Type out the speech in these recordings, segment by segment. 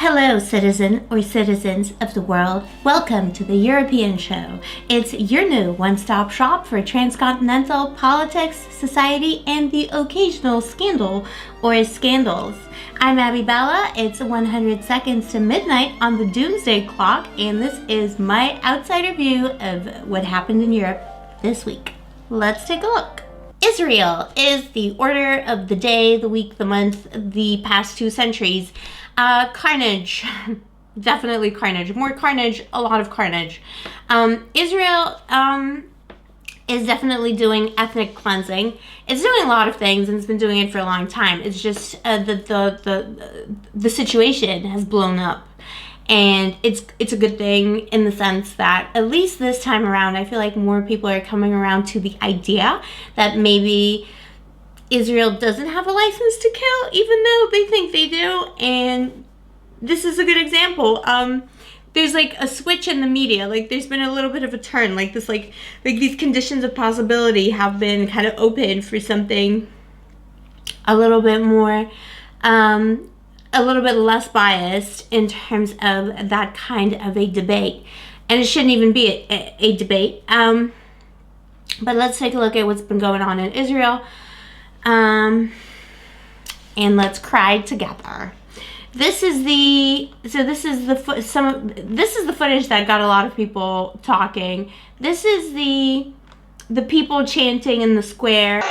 Hello, citizen or citizens of the world. Welcome to the European Show. It's your new one-stop shop for transcontinental politics, society, and the occasional scandal or scandals. I'm Abby Bella. It's 100 seconds to midnight on the Doomsday Clock, and this is my outsider view of what happened in Europe this week. Let's take a look. Israel is the order of the day, the week, the month, the past 2 centuries. Carnage. Definitely carnage. More carnage, a lot of carnage. Israel is definitely doing ethnic cleansing. It's doing a lot of things, and it's been doing it for a long time. It's just the situation has blown up. And it's a good thing in the sense that, at least this time around, I feel like more people are coming around to the idea that maybe Israel doesn't have a license to kill, even though they think they do. And this is a good example. There's like a switch in the media. Like there's been a little bit of a turn. Like these conditions of possibility have been kind of open for something a little bit more, a little bit less biased in terms of that kind of a debate. And it shouldn't even be a debate. But let's take a look at what's been going on in Israel. And let's cry together. This is the footage that got a lot of people talking. This is the people chanting in the square.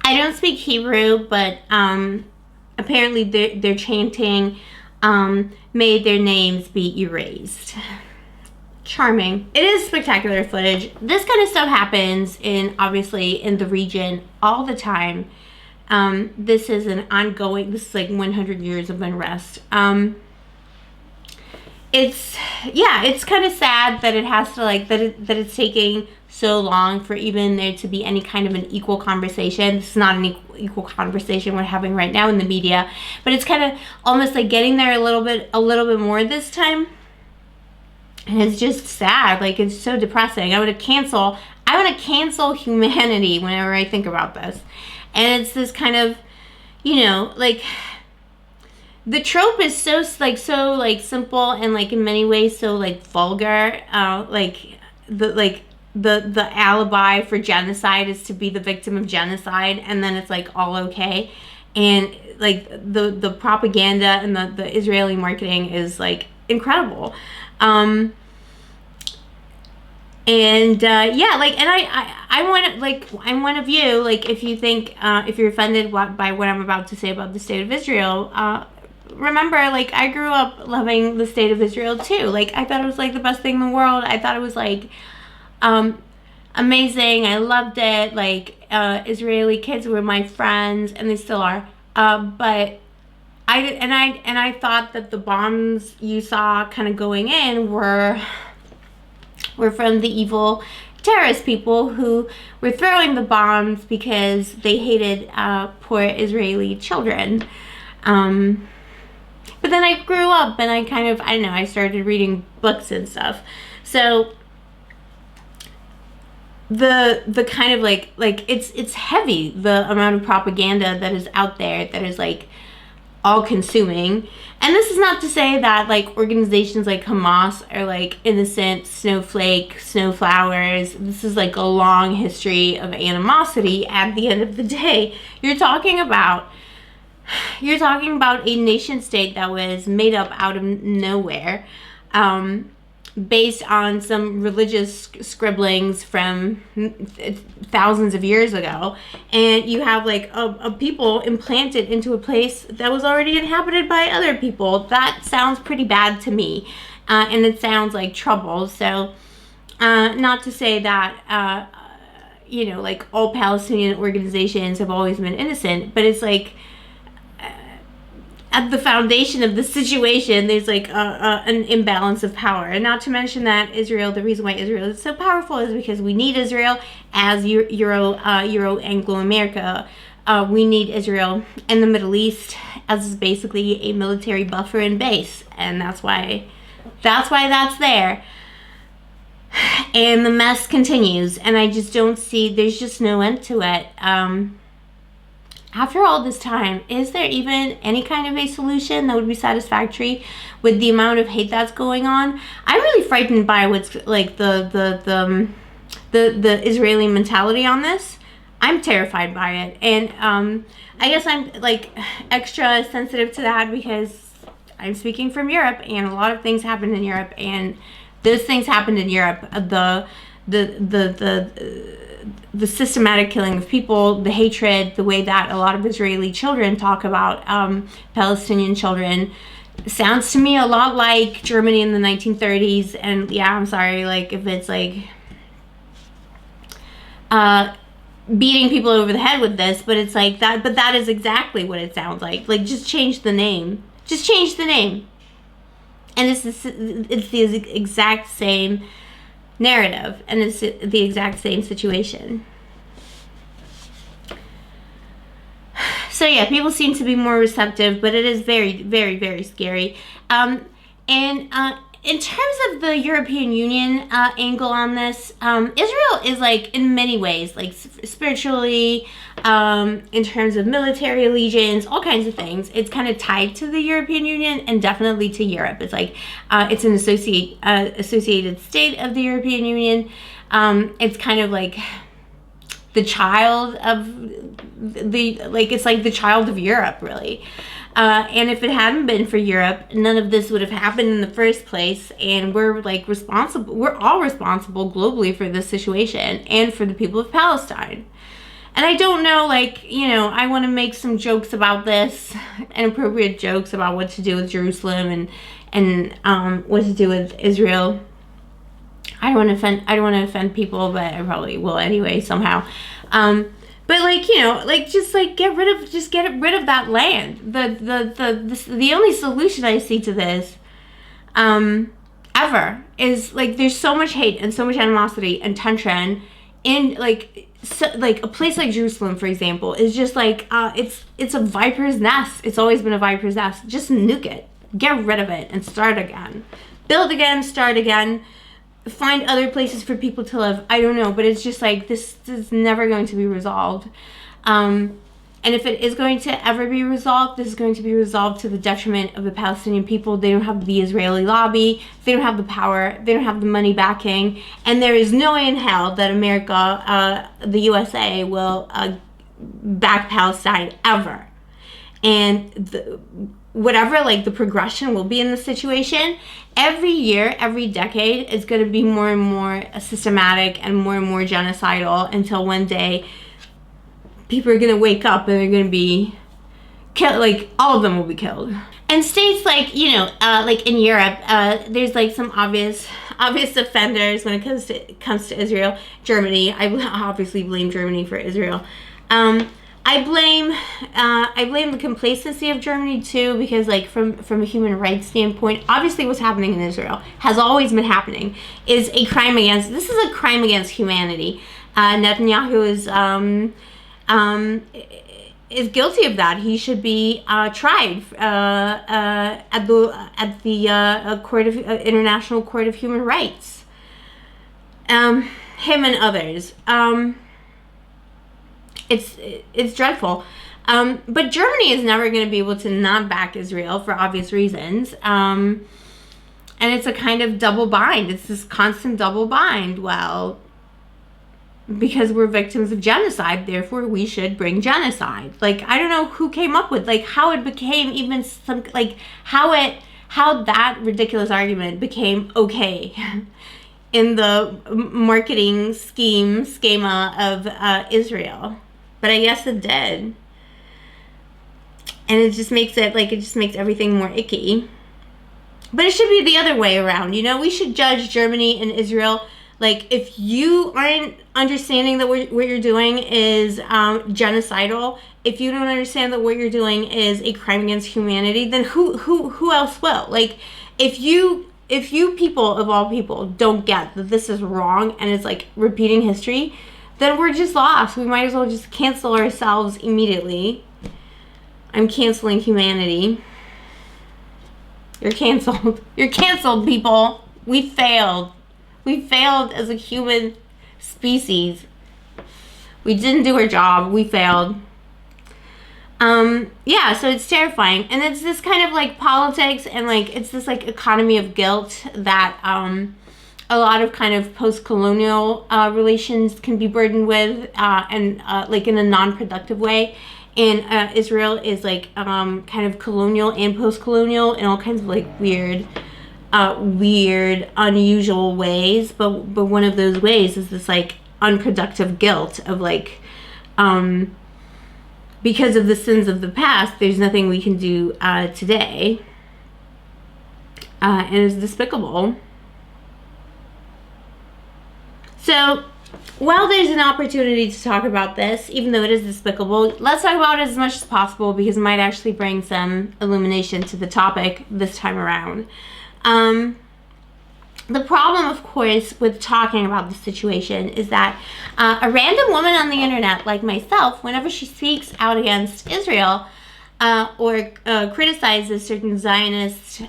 I don't speak Hebrew, but apparently they're chanting, may their names be erased. Charming. It is spectacular footage. This kind of stuff happens obviously in the region all the time. This is like 100 years of unrest. It's kind of sad that it has to that it's taking so long for even there to be any kind of an equal conversation. This is not an equal conversation we're having right now in the media, but it's kind of almost like getting there a little bit more this time. And it's just sad. Like, it's so depressing. I want to cancel humanity whenever I think about this. And it's this kind of, like, the trope is so simple and like in many ways so like vulgar. The alibi for genocide is to be the victim of genocide, and then it's like all okay. And like the propaganda and the Israeli marketing is like incredible. I want to view, like, if you think if you're offended by what I'm about to say about the state of Israel, remember, like, I grew up loving the state of Israel too. Like, I thought it was like the best thing in the world. I thought it was like amazing. I loved it. Like, Israeli kids were my friends, and they still are. But I thought that the bombs you saw kind of going in were from the evil terrorist people who were throwing the bombs because they hated poor Israeli children. But then I grew up and I started reading books and stuff. So the kind of like it's heavy, the amount of propaganda that is out there that is like all consuming. And this is not to say that like organizations like Hamas are like innocent snowflowers. This is like a long history of animosity. At the end of the day, you're talking about a nation state that was made up out of nowhere, based on some religious scribblings from thousands of years ago. And you have like a people implanted into a place that was already inhabited by other people. That sounds pretty bad to me. And it sounds like trouble. So not to say that, like all Palestinian organizations have always been innocent, but it's like, at the foundation of the situation, there's like an imbalance of power. And not to mention that the reason why Israel is so powerful is because we need Israel as Euro Anglo-America we need Israel in the Middle East as basically a military buffer and base, and that's why that's there. And the mess continues, and I just don't see, there's just no end to it. After all this time, is there even any kind of a solution that would be satisfactory with the amount of hate that's going on? I'm really frightened by what's like the Israeli mentality on this. I'm terrified by it, and I guess I'm like extra sensitive to that because I'm speaking from Europe, and a lot of things happened in Europe, and those things happened in Europe. The systematic killing of people, the hatred, the way that a lot of Israeli children talk about Palestinian children, sounds to me a lot like Germany in the 1930s. And yeah, I'm sorry, like if it's like beating people over the head with this, but it's like that. But that is exactly what it sounds like. Like, just change the name. Just change the name. And it's the exact same narrative, and it's the exact same situation. So yeah, people seem to be more receptive, but it is very, very, very scary. And in terms of the European Union angle on this, Israel is like in many ways, like spiritually, in terms of military allegiance, all kinds of things. It's kind of tied to the European Union and definitely to Europe. It's like it's an associated state of the European Union. It's kind of like the child of it's like the child of Europe, really. And if it hadn't been for Europe, none of this would have happened in the first place. And we're like responsible. We're all responsible globally for this situation and for the people of Palestine. And I don't know, like, you know, I want to make some jokes about this, inappropriate jokes about what to do with Jerusalem and what to do with Israel. I don't want to offend people, but I probably will anyway somehow. But like, you know, like just like get rid of that land. The only solution I see to this ever is like there's so much hate and so much animosity and tension in like a place like Jerusalem, for example, is just like it's a viper's nest. It's always been a viper's nest. Just nuke it, get rid of it, and start again, build again, start again. Find other places for people to live. I don't know, but it's just like this is never going to be resolved. And if it is going to ever be resolved, this is going to be resolved to the detriment of the Palestinian people. They don't have the Israeli lobby. They don't have the power. They don't have the money backing. And there is no way in hell that America, the USA, will back Palestine ever. And whatever like the progression will be in the situation, every year, every decade is going to be more and more systematic and more genocidal until one day people are going to wake up and they're going to be killed. Like all of them will be killed. And states like, you know, like in Europe, there's like some obvious offenders when it comes to Israel. Germany, I obviously blame Germany for Israel. I blame the complacency of Germany too, because like from a human rights standpoint, obviously what's happening in Israel has always been happening, is a crime against humanity. Netanyahu is guilty of that. He should be tried at the International Court of Human Rights. Him and others. It's dreadful. But Germany is never going to be able to not back Israel for obvious reasons. And it's a kind of double bind. It's this constant double bind. Well, because we're victims of genocide, therefore we should bring genocide. Like, I don't know who came up with, like, how it became even some, like, how that ridiculous argument became okay in the marketing schema of Israel. But I guess it did. And it just makes everything more icky. But it should be the other way around, you know? We should judge Germany and Israel. Like, if you aren't understanding that what you're doing is genocidal, if you don't understand that what you're doing is a crime against humanity, then who else will? Like, if you people of all people don't get that this is wrong and it's like repeating history, then we're just lost. We might as well just cancel ourselves immediately. I'm canceling humanity. You're canceled. You're canceled, people. We failed. We failed as a human species. We didn't do our job. We failed. Yeah, so it's terrifying. And it's this kind of like politics and like it's this like economy of guilt that a lot of kind of post-colonial relations can be burdened with and like in a non-productive way. And Israel is like kind of colonial and post-colonial in all kinds of like weird, unusual ways. But one of those ways is this like unproductive guilt of like, because of the sins of the past, there's nothing we can do today. And it's despicable. So, while there's an opportunity to talk about this, even though it is despicable, let's talk about it as much as possible because it might actually bring some illumination to the topic this time around. The problem, of course, with talking about the situation is that a random woman on the internet, like myself, whenever she speaks out against Israel or criticizes certain Zionist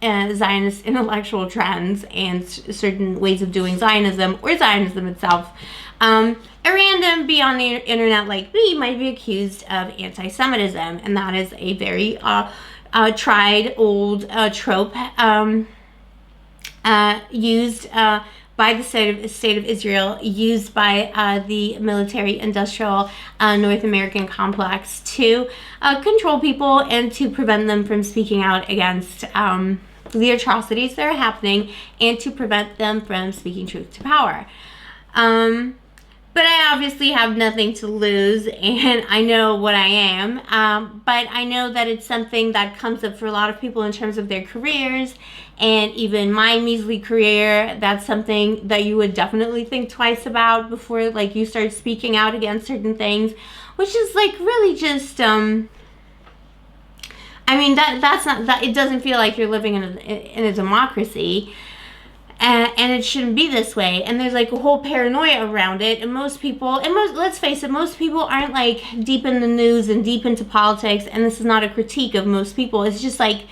intellectual trends and certain ways of doing Zionism or Zionism itself, a random bee on the internet like me might be accused of anti-Semitism, and that is a very tried old trope used by the state of Israel, used by the military-industrial North American complex to control people and to prevent them from speaking out against the atrocities that are happening and to prevent them from speaking truth to power. But I obviously have nothing to lose, and I know what I am. But I know that it's something that comes up for a lot of people in terms of their careers, and even my measly career. That's something that you would definitely think twice about before, like, you start speaking out against certain things, which is like really just. I mean, that's not that. It doesn't feel like you're living in a democracy. And it shouldn't be this way. And there's like a whole paranoia around it. And most people, let's face it, most people aren't like deep in the news and deep into politics. And this is not a critique of most people. It's just like,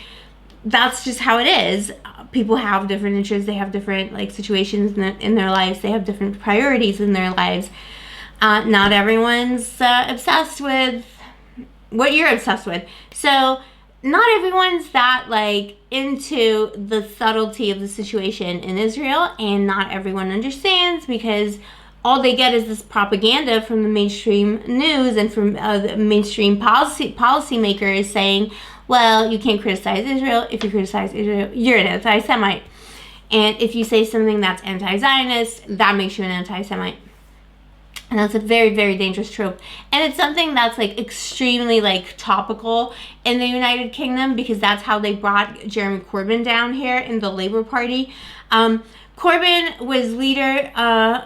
that's just how it is. People have different interests. They have different like situations in their lives. They have different priorities in their lives. Not everyone's obsessed with what you're obsessed with. So not everyone's that like into the subtlety of the situation in Israel, and not everyone understands because all they get is this propaganda from the mainstream news and from the mainstream policymakers saying, well, you can't criticize Israel. If you criticize Israel, you're an anti-Semite. And if you say something that's anti-Zionist, that makes you an anti-Semite. And that's a very, very dangerous trope. And it's something that's like extremely like topical in the United Kingdom because that's how they brought Jeremy Corbyn down here in the Labour Party. Corbyn was leader, when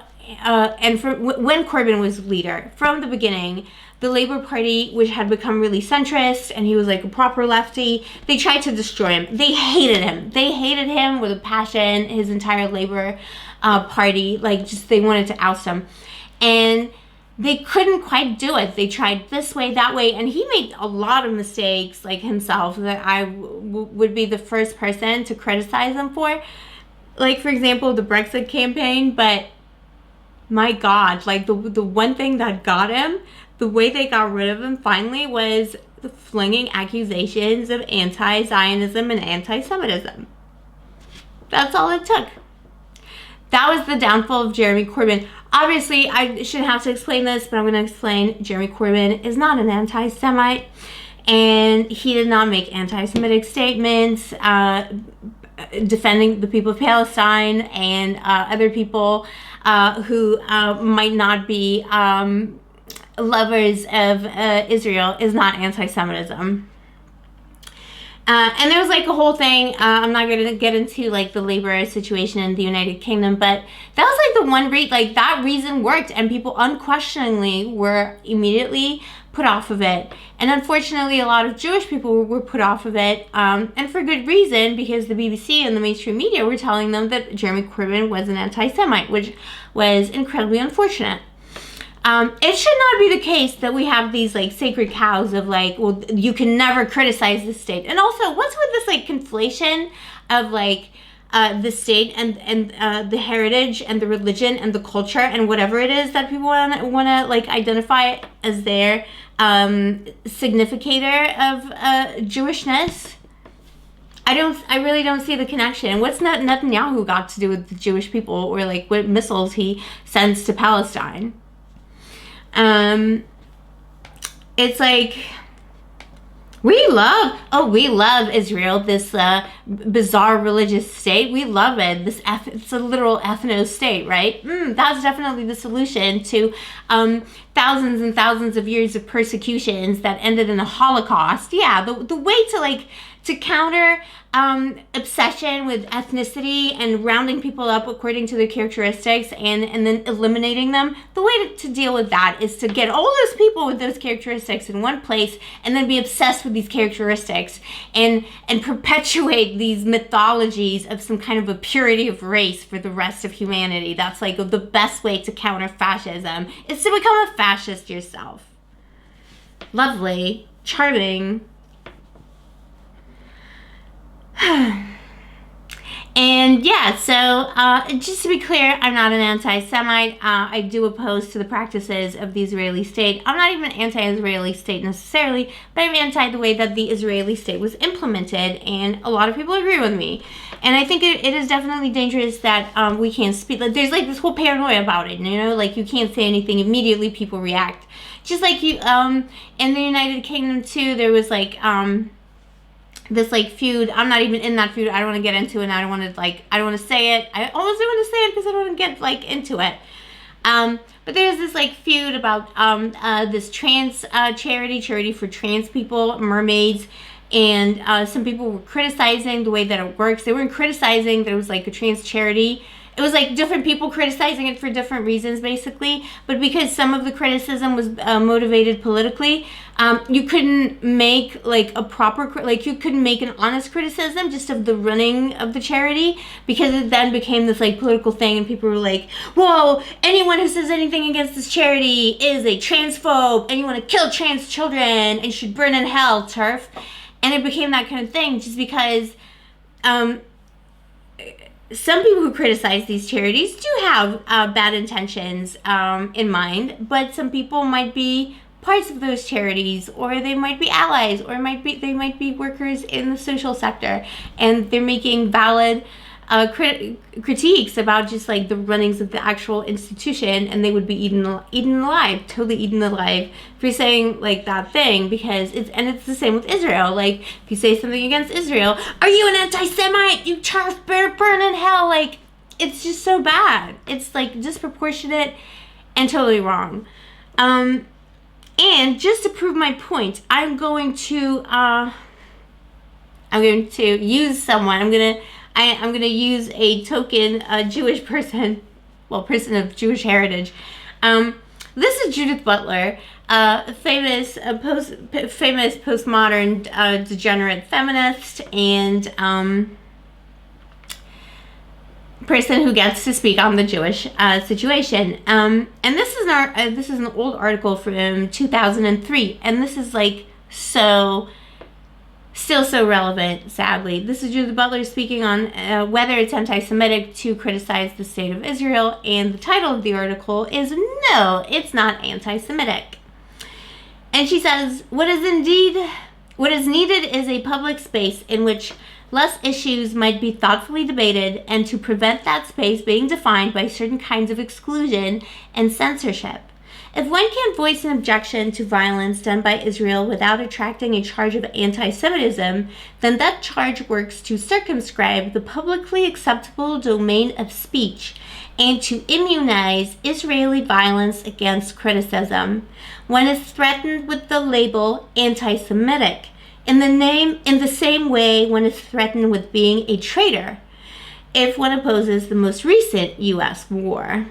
Corbyn was leader, from the beginning, the Labour Party, which had become really centrist, and he was like a proper lefty, they tried to destroy him. They hated him. They hated him with a passion, his entire Labour Party. Like, just they wanted to oust him. And they couldn't quite do it. They tried this way, that way, and he made a lot of mistakes, like himself, that I would be the first person to criticize him for. Like, for example, the Brexit campaign, but my God, like the one thing that got him, the way they got rid of him finally was the flinging accusations of anti-Zionism and anti-Semitism. That's all it took. That was the downfall of Jeremy Corbyn. Obviously, I shouldn't have to explain this, but I'm going to explain. Jeremy Corbyn is not an anti-Semite, and he did not make anti-Semitic statements defending the people of Palestine and other people who might not be lovers of Israel is not anti-Semitism. And there was like a whole thing. I'm not going to get into like the labor situation in the United Kingdom, but that was like the one like that reason worked, and people unquestioningly were immediately put off of it. And unfortunately, a lot of Jewish people were put off of it, and for good reason, because the BBC and the mainstream media were telling them that Jeremy Corbyn was an anti-Semite, which was incredibly unfortunate. It should not be the case that we have these like sacred cows of like, well, you can never criticize the state. And also, what's with this like conflation of like the state and the heritage and the religion and the culture and whatever it is that people want to like identify as their significator of Jewishness? I really don't see the connection. What's Netanyahu got to do with the Jewish people, or like what missiles he sends to Palestine? It's like, we love Israel, this bizarre religious state. We love it. It's a literal ethnostate, right? That's definitely the solution to thousands and thousands of years of persecutions that ended in a Holocaust. Yeah, the way to counter obsession with ethnicity and rounding people up according to their characteristics and then eliminating them, the way to deal with that is to get all those people with those characteristics in one place and then be obsessed with these characteristics and perpetuate these mythologies of some kind of a purity of race for the rest of humanity. That's like the best way to counter fascism, is to become a fascist yourself. Lovely, charming. And yeah, so just to be clear, I'm not an anti-Semite. I do oppose to the practices of the Israeli state. I'm not even anti-Israeli state necessarily, but I'm anti the way that the Israeli state was implemented, and a lot of people agree with me. And I think it is definitely dangerous that we can't speak. Like, there's like this whole paranoia about it, you know, like you can't say anything, immediately people react. Just like you, in the United Kingdom too, there was like, this like feud. I'm not even in that feud. I don't want to get into it. I don't want to say it. I almost don't want to say it because I don't want to get like into it. But there's this like feud about this trans charity for trans people, mermaids, and some people were criticizing the way that it works. They weren't criticizing that it was like a trans charity. It was like different people criticizing it for different reasons, basically. But because some of the criticism was motivated politically, you couldn't make like a proper, like you couldn't make an honest criticism just of the running of the charity, because it then became this like political thing, and people were like, whoa, anyone who says anything against this charity is a transphobe, and you want to kill trans children and should burn in hell, TERF. And it became that kind of thing just because some people who criticize these charities do have bad intentions in mind, but some people might be parts of those charities, or they might be allies, or they might be workers in the social sector, and they're making valid critiques about just like the runnings of the actual institution, and they would be totally eaten alive for saying like that thing, because it's the same with Israel. Like, if you say something against Israel, are you an anti-Semite? You TERF, better burn in hell. Like, it's just so bad. It's like disproportionate and totally wrong. And just to prove my point, I'm going to use someone. I'm gonna use a token Jewish person, person of Jewish heritage. This is Judith Butler, famous postmodern degenerate feminist and person who gets to speak on the Jewish situation. And this is an old article from 2003, and this is like still so relevant, sadly. This is Judith Butler speaking on whether it's anti-Semitic to criticize the state of Israel, and the title of the article is "No, it's not anti-Semitic." And she says, what is needed is a public space in which less issues might be thoughtfully debated, and to prevent that space being defined by certain kinds of exclusion and censorship. If one can voice an objection to violence done by Israel without attracting a charge of anti-Semitism, then that charge works to circumscribe the publicly acceptable domain of speech and to immunize Israeli violence against criticism. One is threatened with the label anti-Semitic. in the same way one is threatened with being a traitor if one opposes the most recent U.S. war.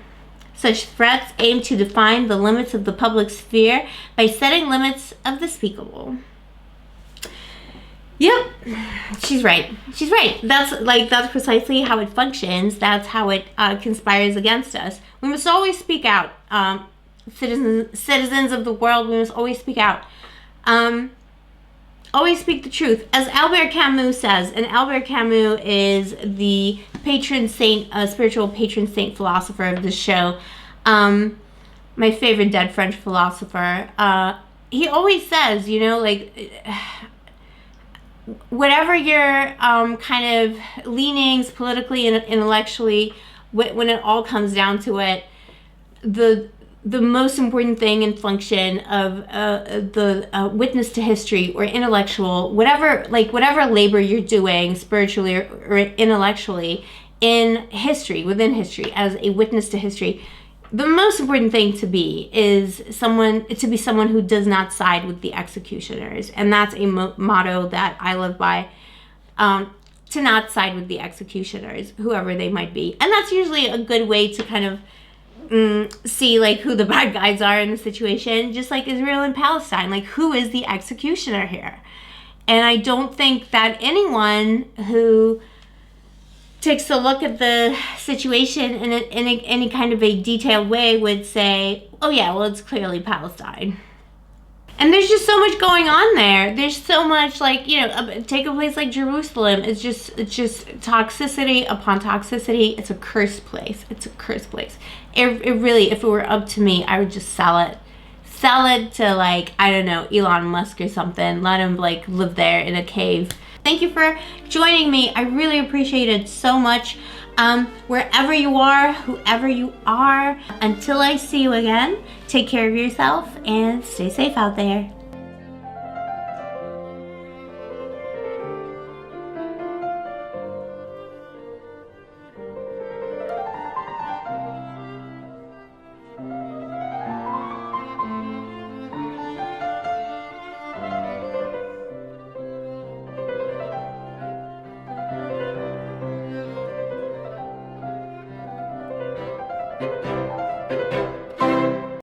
Such threats aim to define the limits of the public sphere by setting limits of the speakable. Yep, she's right. She's right. That's precisely how it functions. That's how it conspires against us. We must always speak out. Citizens of the world, we must always speak out. Always speak the truth. As Albert Camus says, and Albert Camus is the patron saint, spiritual patron saint philosopher of this show, my favorite dead French philosopher. He always says, whatever your kind of leanings politically and intellectually, when it all comes down to it, the most important thing and function of the witness to history or intellectual, whatever labor you're doing spiritually or intellectually in history, within history, as a witness to history, the most important thing to be is someone who does not side with the executioners. And that's a motto that I live by, to not side with the executioners, whoever they might be. And that's usually a good way to kind of see who the bad guys are in the situation, just like Israel and Palestine. Who is the executioner here? And I don't think that anyone who takes a look at the situation in any kind of a detailed way would say, oh yeah, well, it's clearly Palestine. And there's just so much going on there. There's so much, take a place like Jerusalem. It's just toxicity upon toxicity. It's a cursed place. It's a cursed place. It really, if it were up to me, I would just sell it. Sell it to, I don't know, Elon Musk or something. Let him, live there in a cave. Thank you for joining me. I really appreciate it so much. Wherever you are, whoever you are, until I see you again, take care of yourself and stay safe out there.